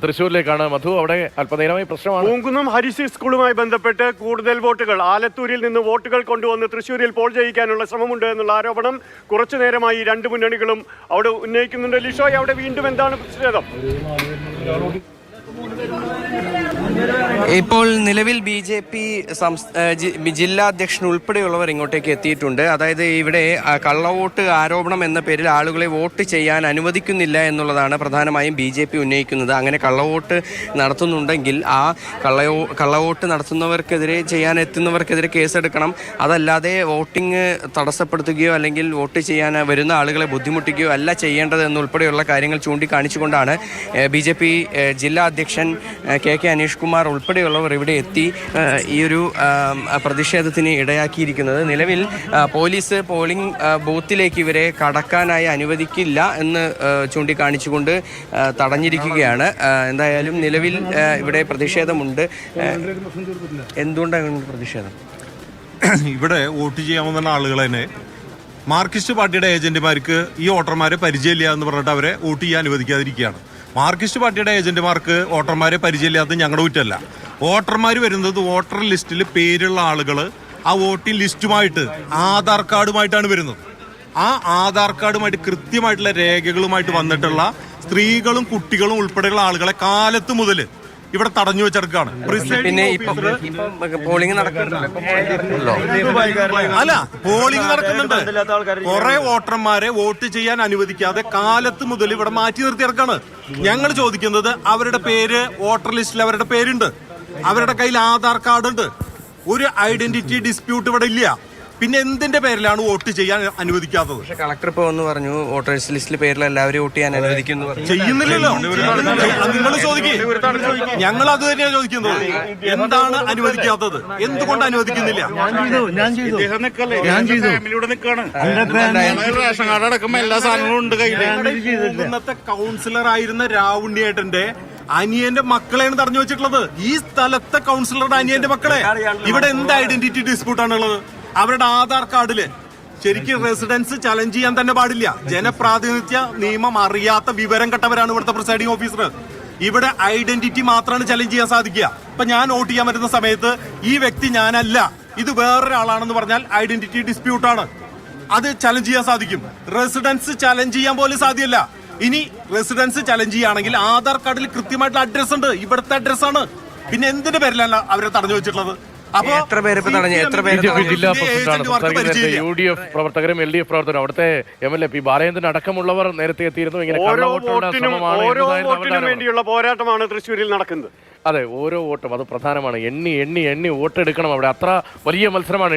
തൃശ്ശൂരിലേക്കാണ് മധു. അവിടെ അല്പനേരമായി പ്രശ്നമാണ്. പൂങ്കുന്നം ഹരിസി സ്കൂളുമായി ബന്ധപ്പെട്ട് കൂടുതൽ വോട്ടുകൾ ആലത്തൂരിൽ നിന്ന് വോട്ടുകൾ കൊണ്ടുവന്ന് തൃശ്ശൂരിൽ പോൾ ചെയ്യിക്കാനുള്ള ശ്രമമുണ്ട് എന്നുള്ള ആരോപണം കുറച്ചു നേരമായി രണ്ട് മുന്നണികളും അവിടെ ഉന്നയിക്കുന്നുണ്ട്. ലിഷോയ്, അവിടെ വീണ്ടും എന്താണ് പ്രതിഷേധം? ഇപ്പോൾ നിലവിൽ BJP ജില്ലാ അധ്യക്ഷൻ ഉൾപ്പെടെയുള്ളവർ ഇങ്ങോട്ടേക്ക് എത്തിയിട്ടുണ്ട്. അതായത് ഇവിടെ കള്ളവോട്ട് ആരോപണം എന്ന പേരിൽ ആളുകളെ വോട്ട് ചെയ്യാൻ അനുവദിക്കുന്നില്ല എന്നുള്ളതാണ് പ്രധാനമായും BJP ഉന്നയിക്കുന്നത്. അങ്ങനെ കള്ളവോട്ട് നടത്തുന്നുണ്ടെങ്കിൽ ആ കള്ളവോട്ട് നടത്തുന്നവർക്കെതിരെ ചെയ്യാൻ എത്തുന്നവർക്കെതിരെ കേസെടുക്കണം. അതല്ലാതെ വോട്ടിംഗ് തടസ്സപ്പെടുത്തുകയോ അല്ലെങ്കിൽ വോട്ട് ചെയ്യാൻ വരുന്ന ആളുകളെ ബുദ്ധിമുട്ടിക്കുകയോ അല്ല ചെയ്യേണ്ടത് എന്നുൾപ്പെടെയുള്ള കാര്യങ്ങൾ ചൂണ്ടിക്കാണിച്ചുകൊണ്ടാണ് BJP ജില്ലാ അധ്യക്ഷൻ KK അനീഷ് കുമാർ ഉൾപ്പെടെയുള്ളവർ ഇവിടെ എത്തി ഈ ഒരു പ്രതിഷേധത്തിന് ഇടയാക്കിയിരിക്കുന്നത്. നിലവിൽ പോലീസ് പോളിംഗ് ബൂത്തിലേക്ക് ഇവരെ കടക്കാനായി അനുവദിക്കില്ല എന്ന് ചൂണ്ടിക്കാണിച്ചുകൊണ്ട് തടഞ്ഞിരിക്കുകയാണ്. എന്തായാലും നിലവിൽ ഇവിടെ പ്രതിഷേധമുണ്ട്. എന്തുകൊണ്ടാണ് പ്രതിഷേധം? ഇവിടെ വോട്ട് ചെയ്യാൻ വന്ന ആളുകൾ തന്നെ മാർക്സിസ്റ്റ് പാർട്ടിയുടെ ഏജന്റുമാർക്ക് ഈ വോട്ടർമാരെ പരിചയമില്ല എന്ന് പറഞ്ഞിട്ട് അവരെ വോട്ട് ചെയ്യാൻ അനുവദിക്കാതിരിക്കുകയാണ്. മാർക്സിസ്റ്റ് പാർട്ടിയുടെ ഏജന്റുമാർക്ക് വോട്ടർമാരെ പരിചയമില്ലാത്തത് ഞങ്ങളുടെ കുറ്റമല്ല. വോട്ടർമാർ വരുന്നത് വോട്ടർ ലിസ്റ്റിൽ പേരുള്ള ആളുകൾ ആ വോട്ടിംഗ് ലിസ്റ്റുമായിട്ട് ആധാർ കാർഡുമായിട്ടാണ് വരുന്നത്. ആ ആധാർ കാർഡുമായിട്ട് കൃത്യമായിട്ടുള്ള രേഖകളുമായിട്ട് വന്നിട്ടുള്ള സ്ത്രീകളും കുട്ടികളും ഉൾപ്പെടെയുള്ള ആളുകളെ കാലത്ത് മുതൽ ഇവിടെ തടഞ്ഞു വെച്ചെടുക്കാണ്. പോളിംഗ് അല്ല, പോളിംഗ് നടക്കുന്നുണ്ട്. കുറെ വോട്ടർമാരെ വോട്ട് ചെയ്യാൻ അനുവദിക്കാതെ കാലത്ത് മുതൽ ഇവിടെ മാറ്റി നിർത്തിയെടുക്കാണ്. ഞങ്ങൾ ചോദിക്കുന്നത് അവരുടെ പേര് വോട്ടർ ലിസ്റ്റിൽ അവരുടെ പേരുണ്ട്, അവരുടെ കയ്യിൽ ആധാർ കാർഡ് ഉണ്ട്. ഒരു ഐഡന്റിറ്റി ഡിസ്പ്യൂട്ട് ഇവിടെ ഇല്ല. പിന്നെ എന്തിന്റെ പേരിലാണ് വോട്ട് ചെയ്യാൻ അനുവദിക്കാത്തത്? പക്ഷെ കളക്ടർ ഇപ്പൊ ഒന്ന് പറഞ്ഞു വോട്ടേഴ്സ് ലിസ്റ്റിൽ പേരിൽ എല്ലാവരും വോട്ട് ചെയ്യാൻ അനുവദിക്കുന്നു. ചെയ്യുന്നില്ലല്ലോ. നിങ്ങൾ ചോദിക്കേ, ഞങ്ങൾ അത് തന്നെയാണ് ചോദിക്കുന്നത്. എന്താണ് അനുവദിക്കാത്തത്? എന്തുകൊണ്ട് അനുവദിക്കുന്നില്ല? ഇന്നത്തെ കൗൺസിലർ ആയിരുന്ന രാവുണ്ണിയേട്ടന്റെ അനിയന്റെ മക്കളെയാണ് തടഞ്ഞു വെച്ചിട്ടുള്ളത്. ഈ സ്ഥലത്തെ കൗൺസിലറുടെ അനിയന്റെ മക്കളെ. ഇവിടെ എന്ത് ഐഡന്റിറ്റി ഡിസ്പ്യൂട്ടാണുള്ളത്? അവരുടെ ആധാർ കാർഡില് ശരിക്കും റെസിഡൻസ് ചലഞ്ച് ചെയ്യാൻ തന്നെ പാടില്ല. ജനപ്രാതിനിധ്യ നിയമം അറിയാത്ത വിവരം കെട്ടവരാണ് ഇവിടുത്തെ പ്രിസൈഡിംഗ് ഓഫീസർ. ഇവിടെ ഐഡന്റിറ്റി മാത്രമാണ് ചലഞ്ച് ചെയ്യാൻ സാധിക്കുക. ഇപ്പൊ ഞാൻ വോട്ട് ചെയ്യാൻ വരുന്ന സമയത്ത് ഈ വ്യക്തി ഞാനല്ല, ഇത് വേറൊരാളാണെന്ന് പറഞ്ഞാൽ ഐഡന്റിറ്റി ഡിസ്പ്യൂട്ടാണ്. അത് ചലഞ്ച് ചെയ്യാൻ സാധിക്കും. റെസിഡൻസ് ചലഞ്ച് ചെയ്യാൻ പോലും സാധ്യമല്ല. ഇനി റെസിഡൻസ് ചലഞ്ച് ചെയ്യുകയാണെങ്കിൽ ആധാർ കാർഡിൽ കൃത്യമായിട്ടുള്ള അഡ്രസ് ഉണ്ട്, ഇവിടുത്തെ അഡ്രസ്സാണ്. പിന്നെ എന്തിന്റെ പേരിലല്ല അവരെ തടഞ്ഞു വെച്ചിട്ടുള്ളത്? ജില്ലാ പ്രസിഡന്റാണ് UDF പ്രവർത്തകരും LDF പ്രവർത്തകരും അവിടുത്തെ MLA P ബാലചന്ദ്രൻ അടക്കമുള്ളവർ നേരത്തെ എത്തിയിരുന്നു. ഓരോ വോട്ടിനും വേണ്ടിയുള്ള പോരാട്ടമാണ് തൃശ്ശൂരിൽ നടക്കുന്നത്. അതെ, ഓരോ വോട്ടും അത് പ്രധാനമാണ്. എണ്ണി വോട്ടെടുക്കണം. അവിടെ അത്ര വലിയ മത്സരമാണ്.